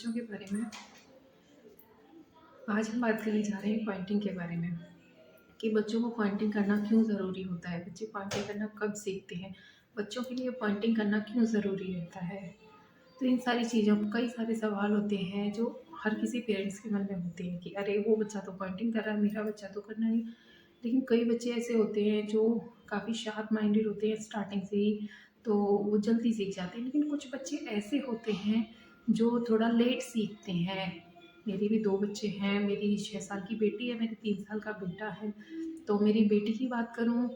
बच्चों के बारे में आज हम बात करने जा रहे हैं पॉइंटिंग के बारे में कि बच्चों को पॉइंटिंग करना क्यों ज़रूरी होता है, बच्चे पॉइंटिंग करना कब सीखते हैं, बच्चों के लिए पॉइंटिंग करना क्यों ज़रूरी रहता है। तो इन सारी चीज़ों कई सारे सवाल होते हैं जो हर किसी पेरेंट्स के मन में होते हैं कि अरे वो बच्चा तो पॉइंटिंग कर रहा है, मेरा बच्चा तो करना नहीं। लेकिन कई बच्चे ऐसे होते हैं जो काफ़ी शार्प माइंडेड होते हैं स्टार्टिंग से ही, तो वो जल्दी सीख जाते हैं। लेकिन कुछ बच्चे ऐसे होते हैं जो थोड़ा लेट सीखते हैं। मेरे भी 2 बच्चे हैं, मेरी 6 साल की बेटी है, मेरे 3 साल का बेटा है। तो मेरी बेटी की बात करूँ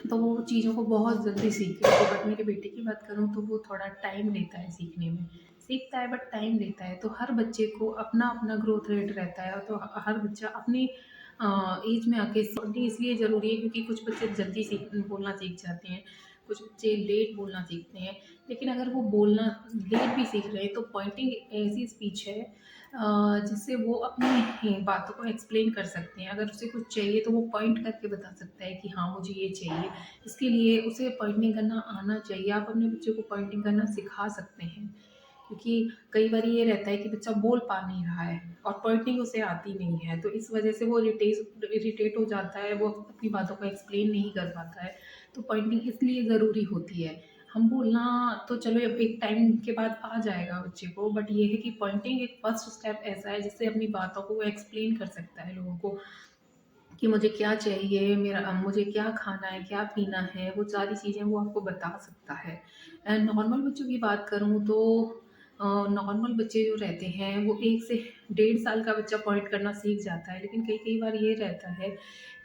तो वो चीज़ों को बहुत जल्दी सीख गई थी, बट मेरे बेटे की बात करूँ तो वो थोड़ा टाइम लेता है सीखने में। सीखता है बट टाइम लेता है, तो हर बच्चे को अपना-अपना ग्रोथ रेट रहता है, तो हर बच्चा अपनी एज में आके सीखना इसलिए ज़रूरी है क्योंकि कुछ बच्चे जल्दी बोलना सीख जाते हैं, कुछ बच्चे लेट बोलना सीखते हैं। लेकिन अगर वो बोलना लेट भी सीख रहे हैं तो पॉइंटिंग ऐसी स्पीच है जिससे वो अपनी बातों को एक्सप्लेन कर सकते हैं। अगर उसे कुछ चाहिए तो वो पॉइंट करके बता सकता है कि हाँ, मुझे ये चाहिए। इसके लिए उसे पॉइंटिंग करना आना चाहिए। आप अपने बच्चे को पॉइंटिंग करना सिखा सकते हैं, क्योंकि कई बार ये रहता है कि बच्चा बोल पा नहीं रहा है और पॉइंटिंग उसे आती नहीं है, तो इस वजह से वो इरिटेट हो जाता है, वो अपनी बातों को एक्सप्लेन नहीं कर पाता है। तो पॉइंटिंग इसलिए ज़रूरी होती है। हम बोलना तो चलो अब एक टाइम के बाद आ जाएगा बच्चे को, बट ये है कि पॉइंटिंग एक फर्स्ट स्टेप ऐसा है जिससे अपनी बातों को वो एक्सप्लेन कर सकता है लोगों को कि मुझे क्या चाहिए, मुझे क्या खाना है, क्या पीना है, वो सारी चीज़ें वो आपको बता सकता है। नॉर्मल बच्चों की बात करूँ तो नॉर्मल बच्चे जो रहते हैं वो 1 से 1.5 साल का बच्चा पॉइंट करना सीख जाता है, लेकिन कई-कई बार ये रहता है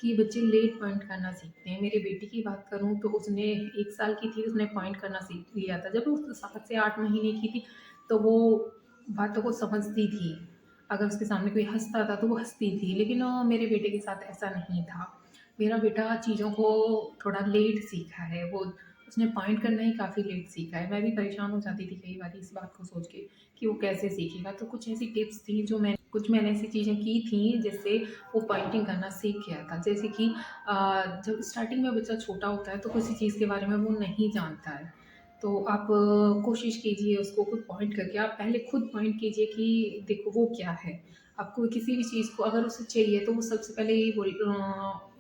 कि बच्चे लेट पॉइंट करना सीखते हैं। मेरे बेटी की बात करूँ तो उसने 1 साल की थी, उसने पॉइंट करना सीख लिया था। जब वो 7 से 8 महीने की थी, तो वो बातों को समझती थी। अगर उसके सामने कोई हँसता था तो वो हँसती थी, लेकिन मेरे बेटे के साथ ऐसा नहीं था। मेरा बेटा चीज़ों को थोड़ा लेट सीखा है, वो उसने पॉइंट करना ही काफ़ी लेट सीखा है। मैं भी परेशान हो जाती थी कई बार इस बात को सोच के कि वो कैसे सीखेगा। तो कुछ ऐसी टिप्स थी जो मैंने ऐसी चीज़ें की थी जिससे वो पॉइंटिंग करना सीख गया था। जैसे कि जब स्टार्टिंग में बच्चा छोटा होता है तो किसी चीज़ के बारे में वो नहीं जानता है। तो आप कोशिश कीजिए उसको खुद पॉइंट करके, आप पहले खुद पॉइंट कीजिए कि देखो वो क्या है। आपको किसी भी चीज़ को अगर उसे चाहिए तो वो सबसे पहले यही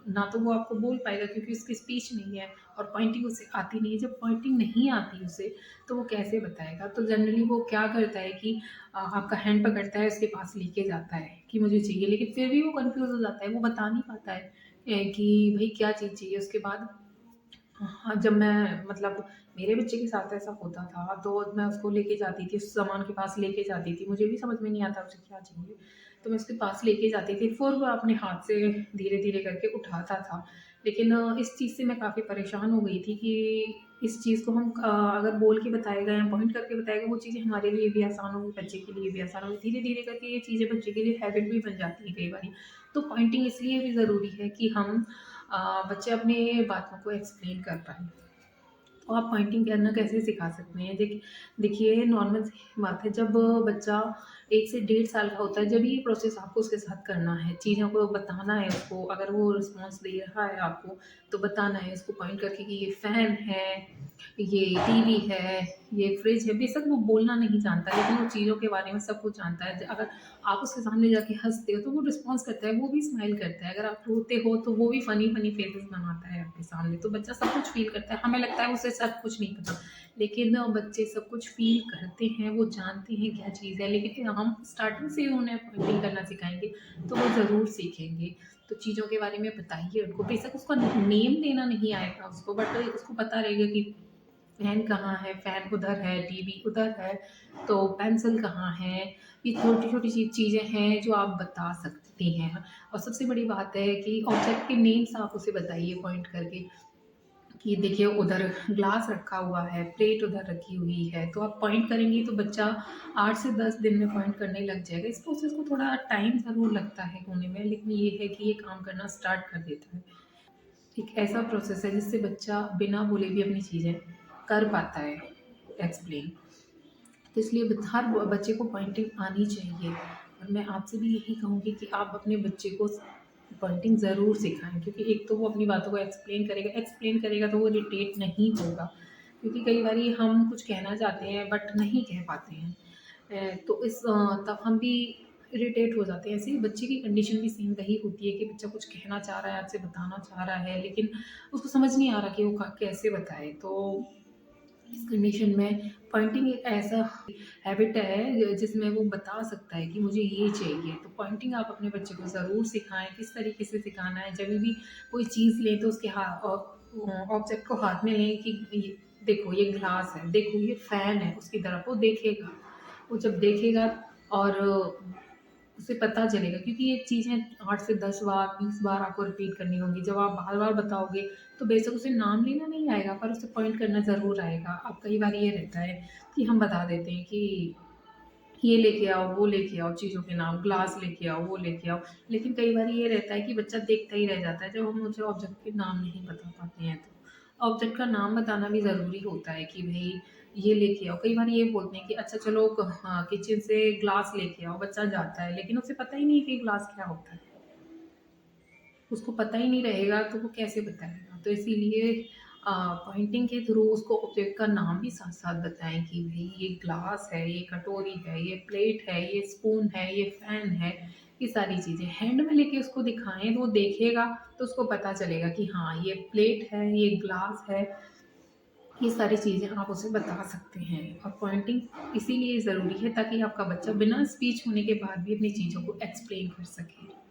ना तो वो आपको बोल पाएगा क्योंकि उसकी स्पीच नहीं है और पॉइंटिंग उसे आती नहीं है। जब पॉइंटिंग नहीं आती उसे तो वो कैसे बताएगा? तो जनरली वो क्या करता है कि आपका हैंड पकड़ता है, उसके पास लेके जाता है कि मुझे चाहिए, लेकिन फिर भी वो कन्फ्यूज़ हो जाता है, वो बता नहीं पाता है कि भई क्या चीज़ चाहिए। उसके बाद हाँ, जब मैं मतलब मेरे बच्चे के साथ ऐसा होता था, तो मैं उसको लेके जाती थी, उस सामान के पास लेके जाती थी। मुझे भी समझ में नहीं आता उसे क्या चाहिए, तो मैं उसके पास लेके जाती थी, फिर वो अपने हाथ से धीरे-धीरे करके उठाता था। लेकिन इस चीज़ से मैं काफ़ी परेशान हो गई थी कि इस चीज़ को हम अगर बोल के बताएगा या पॉइंट करके बताएगा, वो चीज़ें हमारे लिए भी आसान होगी, बच्चे के लिए भी आसान होगी। धीरे-धीरे करके ये चीज़ें बच्चे के लिए हैबिट भी बन जाती है कई बारी। तो पॉइंटिंग इसलिए भी ज़रूरी है कि हम बच्चे अपनी बातों को एक्सप्लेन कर पाएँ। तो आप पॉइंटिंग करना कैसे सिखा सकते हैं? देखिए नॉर्मल सी बात है, जब बच्चा 1 से 1.5 साल का होता है, जब ये प्रोसेस आपको उसके साथ करना है, चीज़ों को बताना है उसको, अगर वो रिस्पॉन्स दे रहा है आपको, तो बताना है उसको पॉइंट करके कि ये फ़ैन है, ये टीवी है, ये फ्रिज है। बेशक वो बोलना नहीं जानता, लेकिन वो चीज़ों के बारे में सब कुछ जानता है। अगर आप उसके सामने जाके हँसते हो, तो वो रिस्पॉन्स करता है, वो भी स्माइल करता है। अगर आप रोते हो, तो वो भी फ़नी-फ़नी फेसेस बनाता है आपके सामने। तो बच्चा सब कुछ फ़ील करता है। हमें लगता है उसे सब कुछ नहीं पता, लेकिन बच्चे सब कुछ फ़ील करते हैं, वो जानते हैं क्या चीज़ है। लेकिन हम स्टार्टिंग से ही उन्हें पेंटिंग करना सिखाएँगे, तो वो ज़रूर सीखेंगे। तो चीज़ों के बारे में बताइए उनको, बेशक उसका नेम देना नहीं आएगा उसको, बट उसको पता रहेगा कि फ़ैन कहाँ है, फ़ैन उधर है, टीवी उधर है, तो पेंसिल कहाँ है। ये छोटी-छोटी चीज़ें हैं जो आप बता सकते हैं। और सबसे बड़ी बात है कि ऑब्जेक्ट के नेम्स आप उसे बताइए पॉइंट करके कि देखिए उधर ग्लास रखा हुआ है, प्लेट उधर रखी हुई है, तो आप पॉइंट करेंगी तो बच्चा 8 से 10 दिन में पॉइंट करने लग जाएगा। इस प्रोसेस को थोड़ा टाइम ज़रूर लगता है होने में, लेकिन ये है कि ये काम करना स्टार्ट कर देता है। एक ऐसा प्रोसेस है जिससे बच्चा बिना बोले भी अपनी चीज़ें कर पाता है एक्सप्लेन। तो इसलिए हर बच्चे को पॉइंटिंग आनी चाहिए, और मैं आपसे भी यही कहूँगी कि आप अपने बच्चे को पॉइंटिंग ज़रूर सिखाएँ, क्योंकि एक तो वो अपनी बातों को एक्सप्लेन करेगा तो वो इरिटेट नहीं होगा, क्योंकि कई बारी हम कुछ कहना चाहते हैं बट नहीं कह पाते हैं। तो तब हम भी इरिटेट हो जाते हैं। ऐसे ही बच्चे की कंडीशन भी सेम वही होती है कि बच्चा कुछ कहना चाह रहा है, आपसे बताना चाह रहा है, लेकिन उसको समझ नहीं आ रहा कि वो कैसे बताए। तो इस कंडीशन में पॉइंटिंग एक ऐसा हैबिट है जिसमें वो बता सकता है कि मुझे ये चाहिए। तो पॉइंटिंग आप अपने बच्चे को ज़रूर सिखाएं। किस तरीके से सिखाना है, जब भी कोई चीज़ लें तो उसके ऑब्जेक्ट को हाथ में लें कि देखो ये ग्लास है, देखो ये फैन है, उसकी तरफ वो देखेगा। वो जब देखेगा और उसे पता चलेगा, क्योंकि ये चीज़ें 8 से 10 बार 20 बार आपको रिपीट करनी होगी। जब आप बार-बार बताओगे तो बेशक उसे नाम लेना नहीं आएगा, पर उसे पॉइंट करना ज़रूर आएगा। अब कई बार ये रहता है कि हम बता देते हैं कि ये लेके आओ, वो लेके आओ, चीज़ों के नाम, ग्लास लेके आओ, वो लेके आओ। लेकिन कई बार ये रहता है कि बच्चा देखता ही रह जाता है, जब हम उसे ऑब्जेक्ट के नाम नहीं बता पाते हैं तो। ऑब्जेक्ट का नाम बताना भी ज़रूरी होता है कि भई ये लेके आओ। कई बार ये बोलते हैं कि अच्छा चलो हाँ, किचन से ग्लास लेके आओ, बच्चा जाता है, लेकिन उसे पता ही नहीं कि ग्लास क्या होता है। उसको पता ही नहीं रहेगा तो वो कैसे बताएगा? तो इसीलिए पॉइंटिंग के थ्रू उसको ऑब्जेक्ट का नाम भी साथ-साथ बताएँ कि भई ये ग्लास है, ये कटोरी है, ये प्लेट है, ये स्पून है, ये फैन है, ये सारी चीज़ें। हैंड में लेके उसको दिखाएँ तो वो देखेगा तो उसको पता चलेगा कि हाँ, ये प्लेट है, ये ग्लास है, ये सारी चीज़ें आप उसे बता सकते हैं। और पॉइंटिंग इसीलिए ज़रूरी है ताकि आपका बच्चा बिना स्पीच होने के बाद भी अपनी चीज़ों को एक्सप्लेन कर सके।